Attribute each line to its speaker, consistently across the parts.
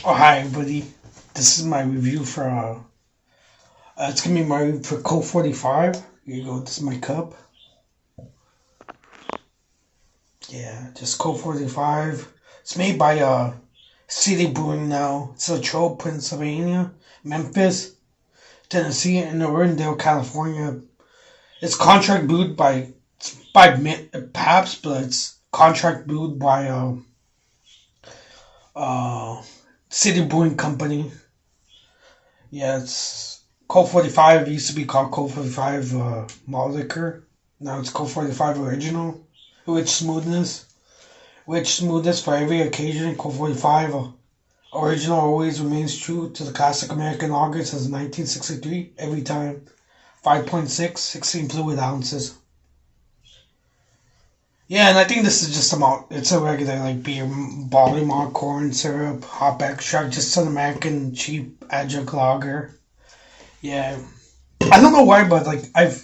Speaker 1: Oh, hi everybody. This is my review for it's gonna be my review for Colt45. Here you go. This is my cup. Yeah, just Colt45. It's made by City Brewing now. It's Latrobe, Pennsylvania, Memphis, Tennessee, and Arundel, California. It's contract brewed by Pabst, but it's contract brewed by uh City Brewing Company. Yeah, it's Colt45. It used to be called Colt45 malt liquor. Now it's Colt45 original. Rich smoothness. Rich smoothness for every occasion. Colt45 original always remains true to the classic American lager since 1963. Every time. 5.6, 16 fluid ounces. Yeah, and I think this is just a malt. It's a regular like beer, barley malt, corn syrup, hop extract, just an American cheap adjunct lager. Yeah, I don't know why, but like I've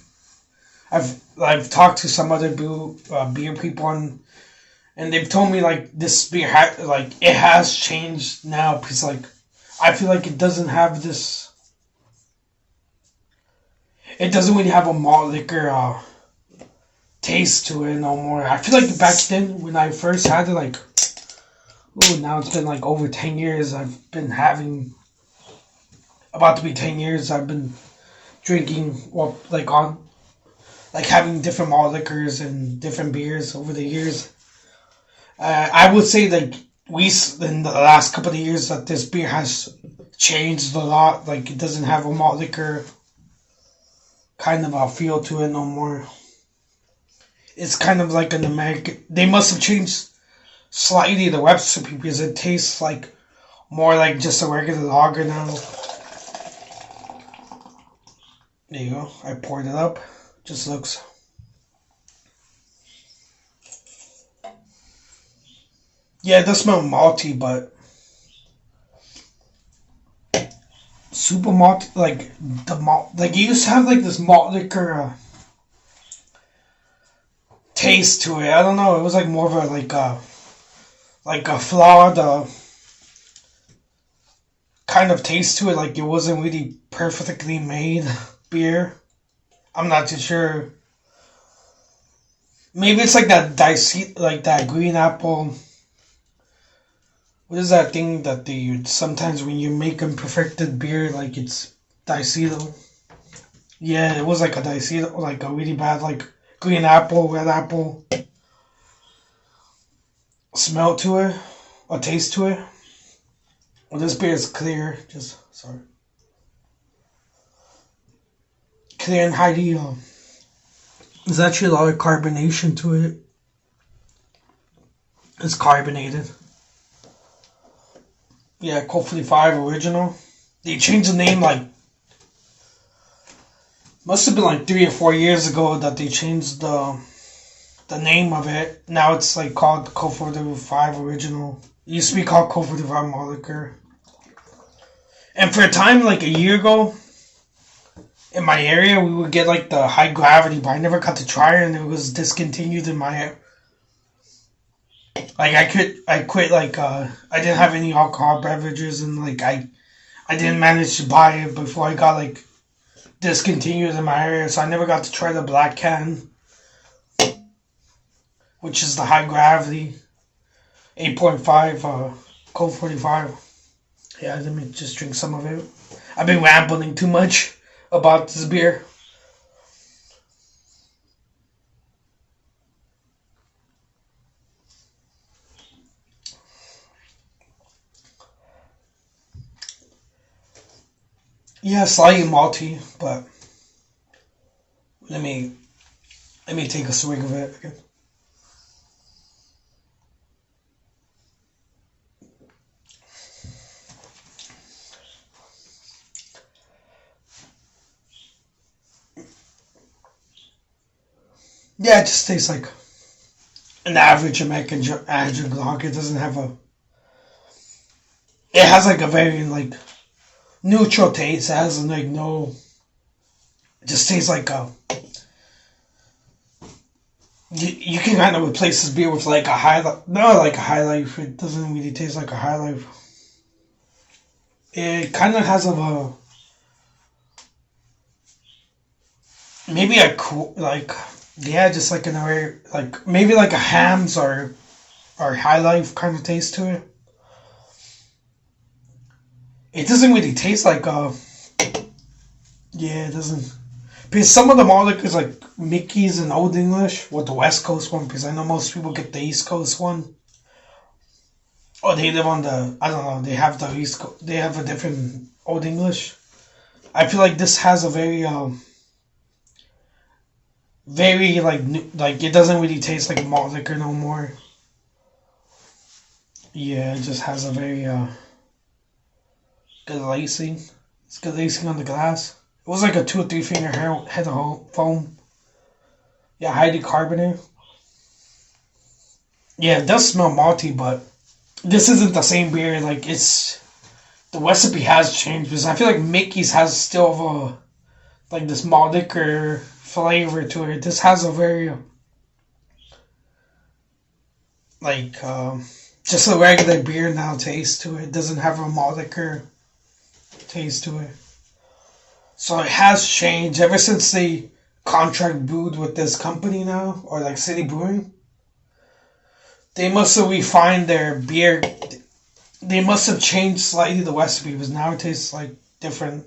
Speaker 1: talked to some other beer people and they've told me like this beer like it has changed now because like I feel like it doesn't have this. It doesn't really have a malt liquor taste to it no more. I feel like back then when I first had it, like, ooh, now it's been like over 10 years. I've been having about to be 10 years. I've been drinking well, like having different malt liquors and different beers over the years. I would say like we in the last couple of years that this beer has changed a lot. Like it doesn't have a malt liquor kind of a feel to it no more. It's kind of like an American. They must have changed slightly the recipe because it tastes like more like just a regular lager now. There you go. I poured it up. Just looks. Yeah, it does smell malty, but super malt. Like the malt, like you used to have like this malt liquor taste to it. I don't know. It was like more of a like a flawed kind of taste to it. Like it wasn't really perfectly made beer. I'm not too sure. Maybe it's like that dicey, like that green apple. What is that thing that they use sometimes when you make imperfected beer? Like it's Dicito. Yeah, it was like a Dicito, like a really bad, like green apple, red apple smell to it, or taste to it. Well, this beer is clear, just sorry, clear and highly. There's actually a lot of carbonation to it. It's carbonated. Yeah, Colt45 original. They changed the name like must have been like 3 or 4 years ago that they changed the name of it. Now it's like called Colt45 original. It used to be called Colt45 malt liquor. And for a time, like a year ago, in my area, we would get like the high gravity, but I never got to try it, and it was discontinued in my. Like I quit. Like I didn't have any alcohol beverages, and like I didn't manage to buy it before I got like discontinued in my area, so I never got to try the black can, which is the high gravity, 8.5 Colt45. Yeah, let me just drink some of it. I've been rambling too much about this beer. Yeah, slightly malty, but let me let me take a swig of it. Okay. Yeah, it just tastes like an average American adjunct lager. It doesn't have a. It has like a very like neutral taste. It has like no. It just tastes like a. You can kind of replace this beer with like a high life. No, like a high life. It doesn't really taste like a high life. It kind of has maybe a cool like yeah, just like in a very like maybe like a hams or high life kind of taste to it. It doesn't really taste like yeah, it doesn't. Because some of the molecules like Mickey's and Old English, with the West Coast one, because I know most people get the East Coast one. Or they live on the, I don't know, they have the East Coast, they have a different Old English. I feel like this has a very like, like it doesn't really taste like malt liquor no more. Yeah, it just has a very good lacing. It's good lacing on the glass. It was like a 2 or 3 finger head of foam. Yeah, highly carbonated. Yeah, it does smell malty, but this isn't the same beer. Like it's the recipe has changed because I feel like Mickey's has still like this malt liquor flavor to it. This has a very like just a regular beer now taste to it. It doesn't have a malt liquor taste to it. So it has changed ever since they contract brewed with this company now, or like City Brewing. They must have refined their beer. They must have changed slightly the recipe because now it tastes like different.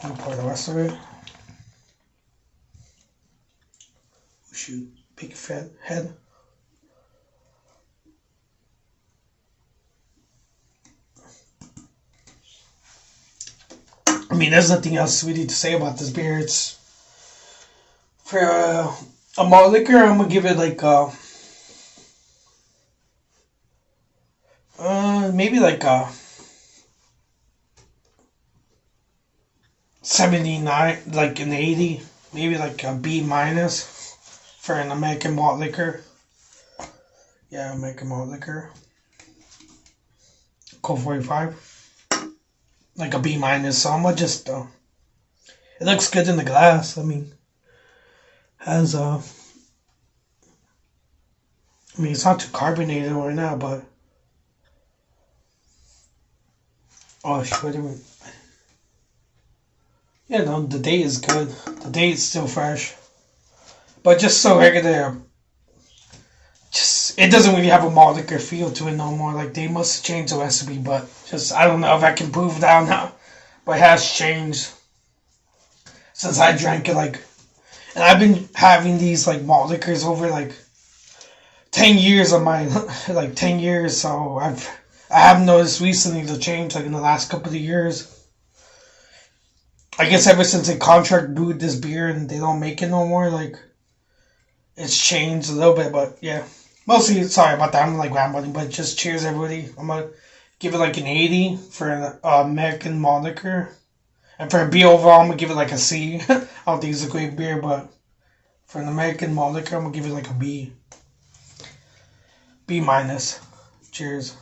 Speaker 1: Let me pour the rest of it. Oh, shoot, big fat head. I mean, there's nothing else really to say about this beer. It's for a malt liquor. I'm gonna give it like maybe like a 79, like an 80, maybe like a B minus for an American malt liquor. Yeah, American malt liquor. Colt45. Like a B minus. So I'm gonna just it looks good in the glass. I mean, has I mean, it's not too carbonated right now, but oh shit, yeah, no, the date is good. The date is still fresh, but just so regular. Just it doesn't really have a malt liquor feel to it no more. Like they must have changed the recipe, but just I don't know if I can prove that now. But it has changed since I drank it. Like, and I've been having these like malt liquors over like 10 years of my like 10 years. So I have noticed recently the change like in the last couple of years. I guess ever since they contract brewed this beer and they don't make it no more, like it's changed a little bit. But yeah, mostly sorry about that. I'm like rambling, but just cheers everybody. I'm gonna give it like an 80 for an American malt liquor, and for a beer overall, I'm gonna give it like a C. I don't think it's a great beer, but for an American malt liquor, I'm gonna give it like a B minus. Cheers.